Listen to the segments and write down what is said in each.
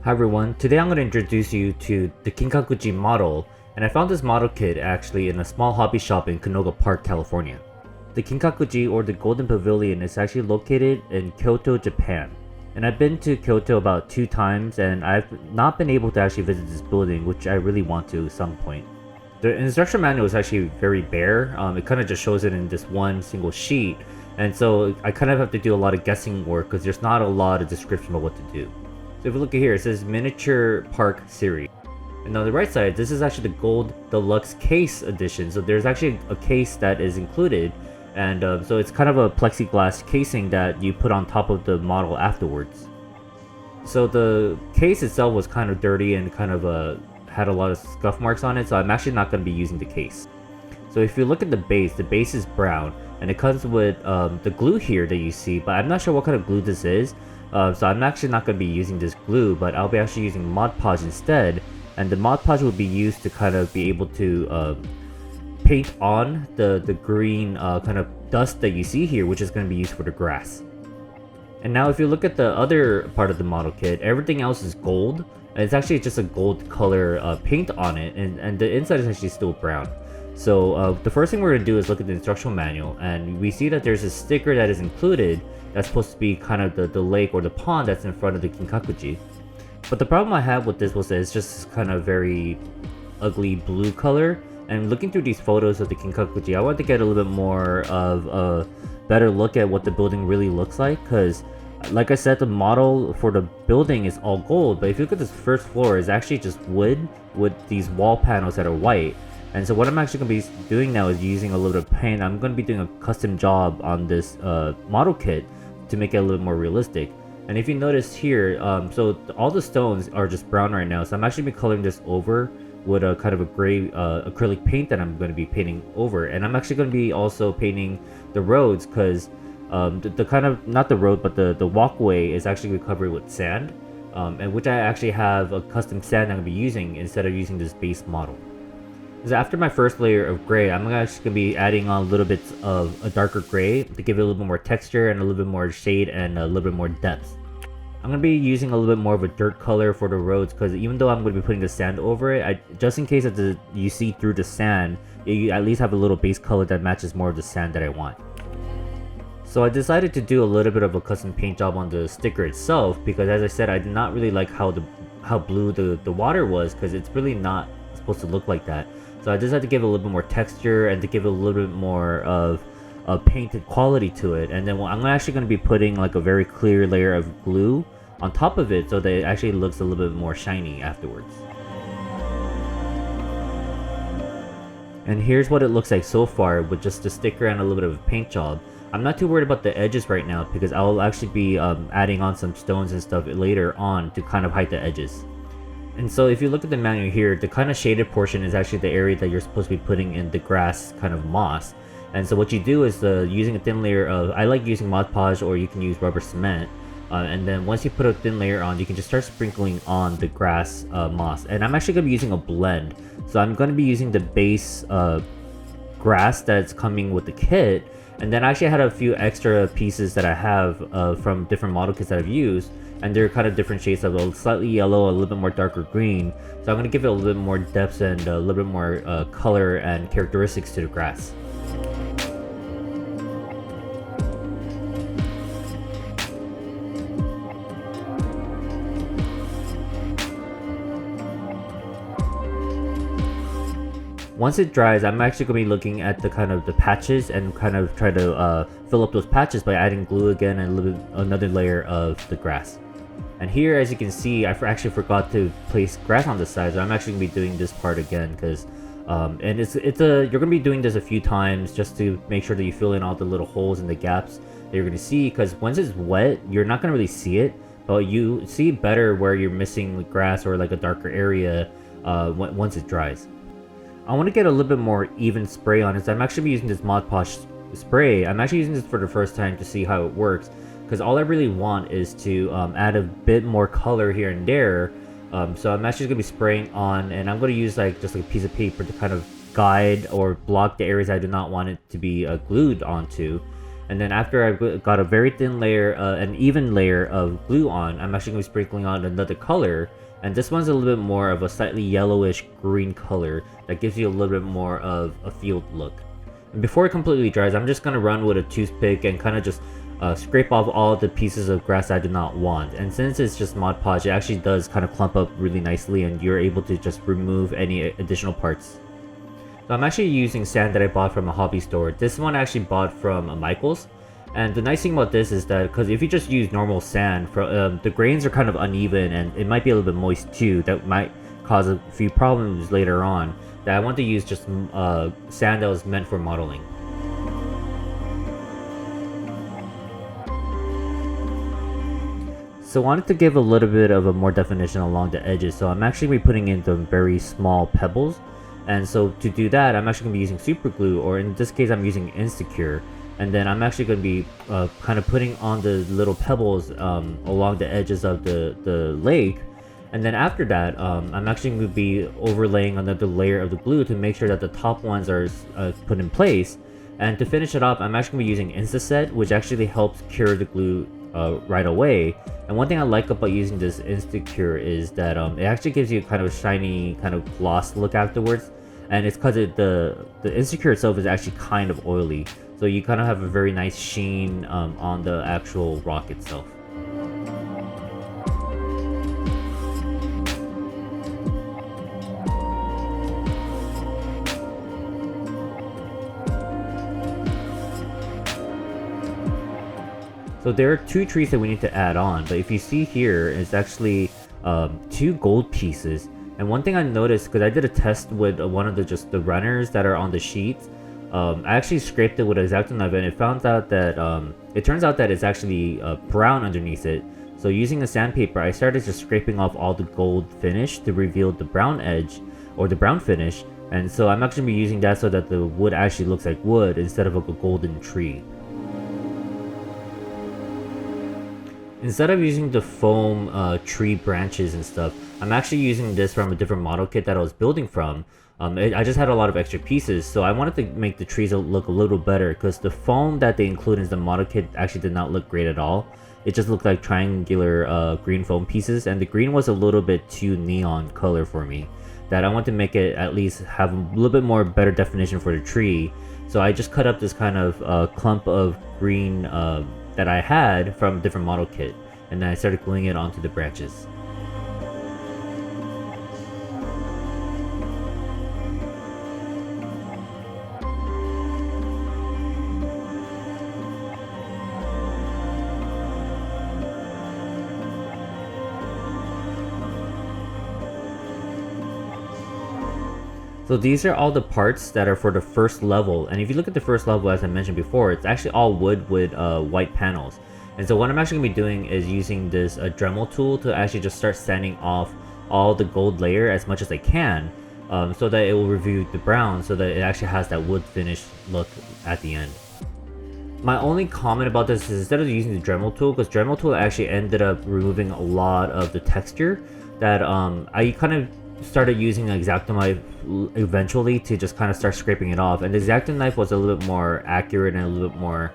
Hi everyone, today I'm going to introduce you to the Kinkakuji model, and I found this model kit actually in a small hobby shop in Canoga Park, California. The Kinkakuji, or the Golden Pavilion, is actually located in Kyoto, Japan. And I've been to Kyoto about 2 times, and I've not been able to actually visit this building, which I really want to at some point. The instruction manual is actually very bare. It kind of just shows it in this one single sheet, and so I kind of have to do a lot of guessing work because there's not a lot of description about what to do. So if you look at here, it says Miniature Park Series. And on the right side, this is actually the Gold Deluxe Case Edition. So there's actually a case that is included. And so it's kind of a plexiglass casing that you put on top of the model afterwards. So the case itself was kind of dirty and kind of had a lot of scuff marks on it. So I'm actually not going to be using the case. So if you look at the base is brown. And it comes with the glue here that you see. But I'm not sure what kind of glue this is. So I'm actually not going to be using this glue, but I'll be actually using Mod Podge instead. And the Mod Podge will be used to kind of be able to paint on the green kind of dust that you see here, which is going to be used for the grass. And now if you look at the other part of the model kit, everything else is gold. And it's actually just a gold color paint on it, and the inside is actually still brown. So the first thing we're going to do is look at the instructional manual, and we see that there's a sticker that is included that's supposed to be kind of the lake or the pond that's in front of the Kinkakuji. But the problem I have with this was that it's just kind of very ugly blue color. And looking through these photos of the Kinkakuji, I wanted to get a little bit more of a better look at what the building really looks like. Because, like I said, the model for the building is all gold. But if you look at this first floor, it's actually just wood with these wall panels that are white. And so what I'm actually going to be doing now is using a little bit of paint. I'm going to be doing a custom job on this model kit to make it a little more realistic. And if you notice here, so all the stones are just brown right now. So I'm actually be coloring this over with a kind of a gray acrylic paint that I'm going to be painting over. And I'm actually going to be also painting the roads because the kind of, not the road, but the walkway is actually covered with sand. And which I actually have a custom sand I'm going to be using instead of using this base model. So after my first layer of gray, I'm actually going to be adding on a little bit of a darker gray to give it a little bit more texture and a little bit more shade and a little bit more depth. I'm going to be using a little bit more of a dirt color for the roads because even though I'm going to be putting the sand over it, just in case that you see through the sand, you at least have a little base color that matches more of the sand that I want. So I decided to do a little bit of a custom paint job on the sticker itself because, as I said, I did not really like how blue the water was because it's really not supposed to look like that. So I just had to give it a little bit more texture and to give it a little bit more of a painted quality to it. And then I'm actually going to be putting like a very clear layer of glue on top of it so that it actually looks a little bit more shiny afterwards. And here's what it looks like so far with just the sticker and a little bit of a paint job. I'm not too worried about the edges right now because I'll actually be adding on some stones and stuff later on to kind of hide the edges. And so if you look at the manual here, the kind of shaded portion is actually the area that you're supposed to be putting in the grass kind of moss. And so what you do is using a thin layer of, I like using Mod Podge or you can use rubber cement. And then once you put a thin layer on, you can just start sprinkling on the grass moss. And I'm actually going to be using a blend. So I'm going to be using the base grass that's coming with the kit. And then I actually had a few extra pieces that I have from different model kits that I've used. And they're kind of different shades of a slightly yellow, a little bit more darker green. So I'm going to give it a little bit more depth and a little bit more color and characteristics to the grass. Once it dries, I'm actually going to be looking at the kind of the patches and kind of try to fill up those patches by adding glue again and another layer of the grass. And here, as you can see, I actually forgot to place grass on the side, so I'm actually going to be doing this part again because and you're going to be doing this a few times just to make sure that you fill in all the little holes and the gaps that you're going to see, because once it's wet, you're not going to really see it, but you see better where you're missing grass or like a darker area once it dries. I want to get a little bit more even spray on it, so I'm actually using this Mod Podge spray. I'm actually using this for the first time to see how it works, because all I really want is to add a bit more color here and there. So I'm actually going to be spraying on, and I'm going to use just like a piece of paper to kind of guide or block the areas I do not want it to be glued onto. And then after I got a very thin layer, an even layer of glue on, I'm actually going to be sprinkling on another color. And this one's a little bit more of a slightly yellowish green color that gives you a little bit more of a field look. And before it completely dries, I'm just going to run with a toothpick and kind of just scrape off all the pieces of grass I do not want. And since it's just Mod Podge, it actually does kind of clump up really nicely and you're able to just remove any additional parts. So I'm actually using sand that I bought from a hobby store. This one I actually bought from Michael's. And the nice thing about this is that, because if you just use normal sand, the grains are kind of uneven and it might be a little bit moist too. That might cause a few problems later on. That I want to use just sand that was meant for modeling. So I wanted to give a little bit of a more definition along the edges. So I'm actually putting in the very small pebbles. And so to do that, I'm actually going to be using super glue, or in this case, I'm using Insecure. And then I'm actually going to be kind of putting on the little pebbles along the edges of the lake. And then after that, I'm actually going to be overlaying another layer of the glue to make sure that the top ones are put in place. And to finish it off, I'm actually going to be using Instaset, which actually helps cure the glue right away. And one thing I like about using this Insecure is that it actually gives you kind of a shiny, kind of gloss look afterwards. And it's because the Insecure itself is actually kind of oily. So you kind of have a very nice sheen on the actual rock itself. So there are two trees that we need to add on, but if you see here, it's actually two gold pieces. And one thing I noticed, because I did a test with one of the runners that are on the sheets, I actually scraped it with an X-Acto knife and it found out that it turns out that it's actually brown underneath it. So using a sandpaper, I started just scraping off all the gold finish to reveal the brown edge or the brown finish. And so I'm actually going to be using that so that the wood actually looks like wood instead of like a golden tree. Instead of using the foam tree branches and stuff, I'm actually using this from a different model kit that I was building from. I just had a lot of extra pieces, so I wanted to make the trees look a little better because the foam that they include in the model kit actually did not look great at all. It just looked like triangular green foam pieces, and the green was a little bit too neon color for me. That I want to make it at least have a little bit more better definition for the tree. So I just cut up this kind of clump of green that I had from a different model kit, and then I started gluing it onto the branches. So these are all the parts that are for the first level, and if you look at the first level, as I mentioned before, it's actually all wood with white panels. And so what I'm actually going to be doing is using this Dremel tool to actually just start sanding off all the gold layer as much as I can, so that it will reveal the brown, so that it actually has that wood finish look at the end. My only comment about this is instead of using the Dremel tool, because Dremel tool actually ended up removing a lot of the texture, that I kind of started using an X-Acto knife eventually to just kind of start scraping it off. And the X-Acto knife was a little bit more accurate and a little bit more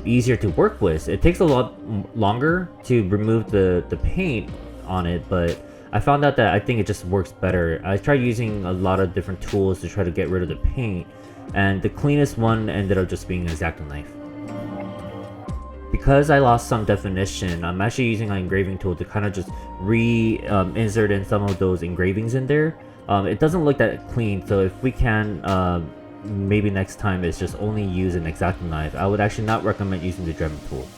easier to work with. It takes a lot longer to remove the paint on it, but I found out that I think it just works better. I tried using a lot of different tools to try to get rid of the paint, and the cleanest one ended up just being an X-Acto knife. Because I lost some definition, I'm actually using an engraving tool to kind of just insert in some of those engravings in there. It doesn't look that clean, so if we can, maybe next time it's just only use an X-Acto knife. I would actually not recommend using the Dremel tool.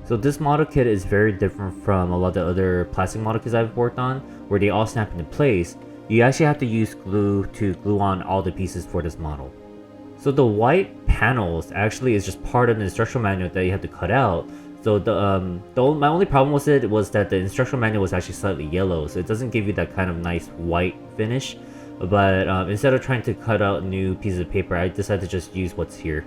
So this model kit is very different from a lot of the other plastic model kits I've worked on, where they all snap into place. You actually have to use glue to glue on all the pieces for this model. So the white panels actually is just part of the instructional manual that you have to cut out. So my only problem with it was that the instructional manual was actually slightly yellow, so it doesn't give you that kind of nice white finish. But instead of trying to cut out new pieces of paper, I decided to just use what's here.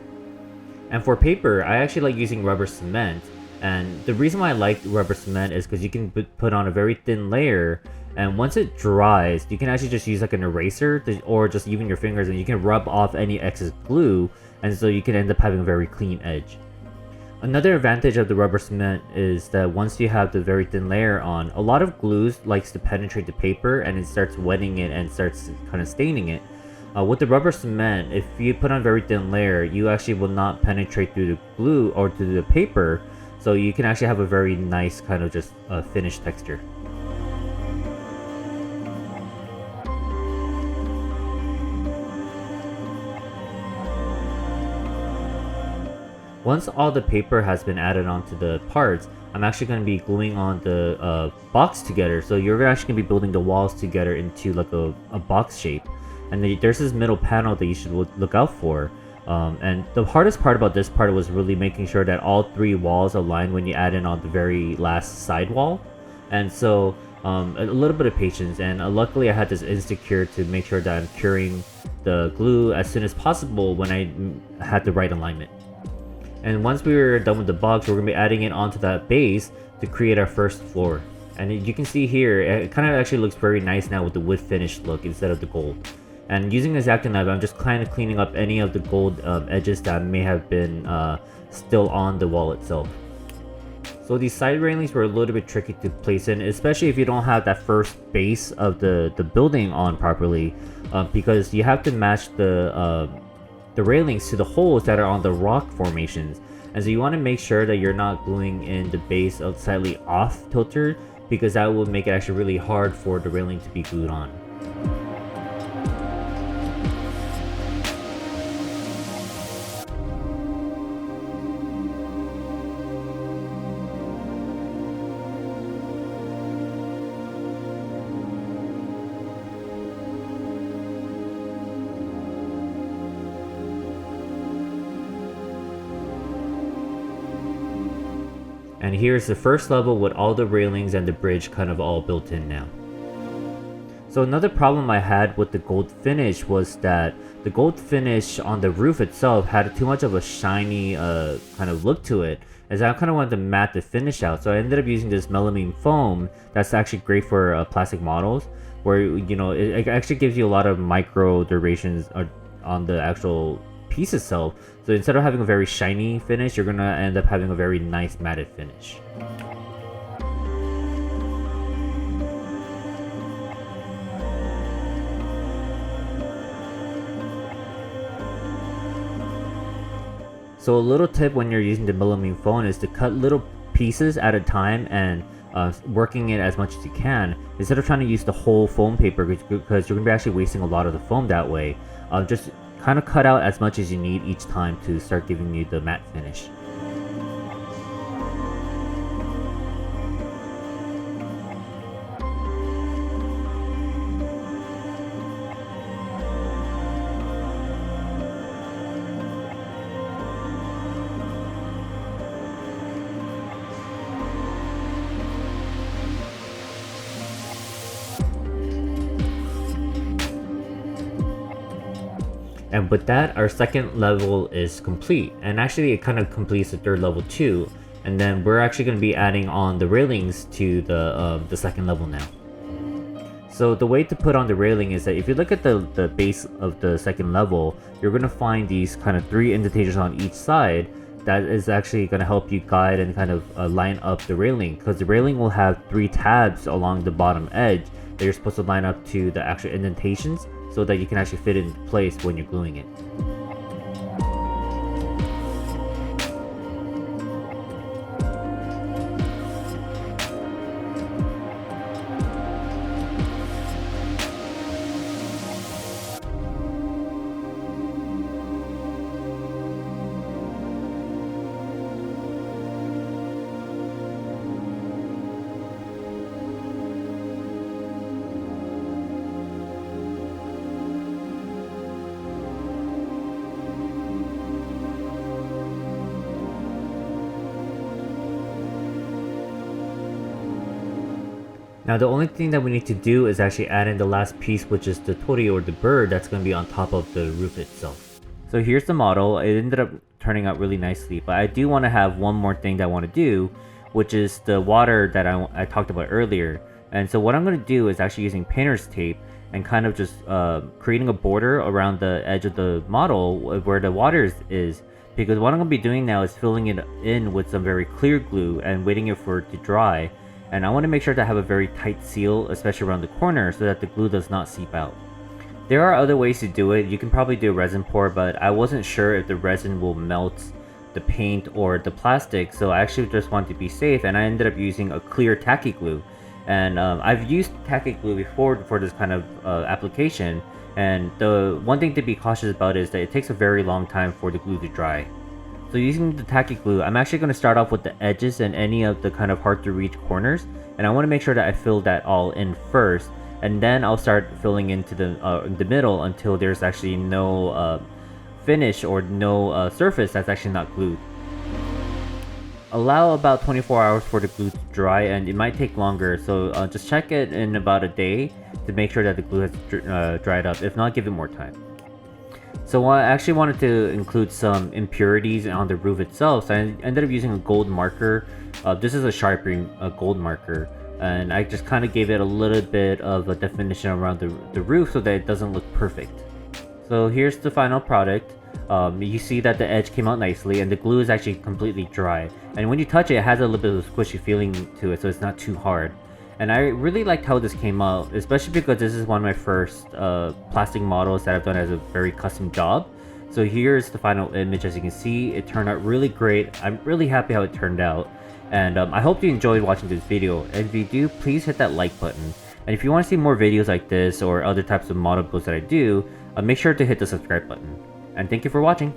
And for paper, I actually like using rubber cement. And the reason why I like rubber cement is because you can put on a very thin layer, and once it dries, you can actually just use like an eraser or just even your fingers, and you can rub off any excess glue, and so you can end up having a very clean edge. Another advantage of the rubber cement is that once you have the very thin layer on, a lot of glues likes to penetrate the paper and it starts wetting it and starts kind of staining it. With the rubber cement, if you put on a very thin layer, you actually will not penetrate through the glue or through the paper, so you can actually have a very nice kind of just finished texture. Once all the paper has been added onto the parts, I'm actually going to be gluing on the box together. So you're actually going to be building the walls together into like a box shape. And there's this middle panel that you should look out for. And the hardest part about this part was really making sure that all three walls align when you add in on the very last side wall. And so a little bit of patience, and luckily I had this Instacure to make sure that I'm curing the glue as soon as possible when I had the right alignment. And once we were done with the box, we're going to be adding it onto that base to create our first floor. And you can see here, it kind of actually looks very nice now with the wood finish look instead of the gold. And using a X-Acto knife, I'm just kind of cleaning up any of the gold edges that may have been still on the wall itself. So these side railings were a little bit tricky to place in, especially if you don't have that first base of the building on properly, because you have to match the railings to the holes that are on the rock formations. And so you want to make sure that you're not gluing in the base of slightly off tilter, because that will make it actually really hard for the railing to be glued on. And here's the first level with all the railings and the bridge kind of all built in now. So another problem I had with the gold finish was that the gold finish on the roof itself had too much of a shiny kind of look to it, as I kind of wanted to matte the finish out. So I ended up using this melamine foam that's actually great for plastic models, where it actually gives you a lot of micro durations on the actual piece itself. So instead of having a very shiny finish, you're gonna end up having a very nice matted finish. So a little tip when you're using the melamine foam is to cut little pieces at a time and working it as much as you can, instead of trying to use the whole foam paper, because you're gonna be actually wasting a lot of the foam that way. Just kind of cut out as much as you need each time to start giving you the matte finish. And with that, our second level is complete. And actually it kind of completes the third level too. And then we're actually going to be adding on the railings to the second level now. So the way to put on the railing is that if you look at the base of the second level, you're going to find these kind of 3 indentations on each side. That is actually going to help you guide and kind of line up the railing, because the railing will have 3 tabs along the bottom edge that you're supposed to line up to the actual indentations, so that you can actually fit it in place when you're gluing it. Now the only thing that we need to do is actually add in the last piece, which is the tori, or the bird, that's going to be on top of the roof itself. So here's the model. It ended up turning out really nicely, but I do want to have one more thing that I want to do, which is the water that I talked about earlier. And so what I'm going to do is actually using painter's tape and kind of just creating a border around the edge of the model where the water is, because what I'm going to be doing now is filling it in with some very clear glue and waiting it for it to dry. And I want to make sure to have a very tight seal, especially around the corner, so that the glue does not seep out. There are other ways to do it. You can probably do a resin pour, but I wasn't sure if the resin will melt the paint or the plastic, so I actually just wanted to be safe, and I ended up using a clear tacky glue. And I've used tacky glue before for this kind of application, and the one thing to be cautious about is that it takes a very long time for the glue to dry. So using the tacky glue, I'm actually going to start off with the edges and any of the kind of hard to reach corners, and I want to make sure that I fill that all in first, and then I'll start filling into the middle until there's actually no finish or no surface that's actually not glued. Allow about 24 hours for the glue to dry, and it might take longer, so just check it in about a day to make sure that the glue has dried up. If not, give it more time. So I actually wanted to include some impurities on the roof itself, so I ended up using a gold marker. This is a Sharpie gold marker, and I just kind of gave it a little bit of a definition around the roof so that it doesn't look perfect. So here's the final product. You see that the edge came out nicely, and the glue is actually completely dry. And when you touch it, it has a little bit of a squishy feeling to it, so it's not too hard. And I really liked how this came out, especially because this is one of my first plastic models that I've done as a very custom job. So here's the final image. As you can see, it turned out really great. I'm really happy how it turned out. And I hope you enjoyed watching this video. And if you do, please hit that like button. And if you want to see more videos like this or other types of model builds that I do, make sure to hit the subscribe button. And thank you for watching.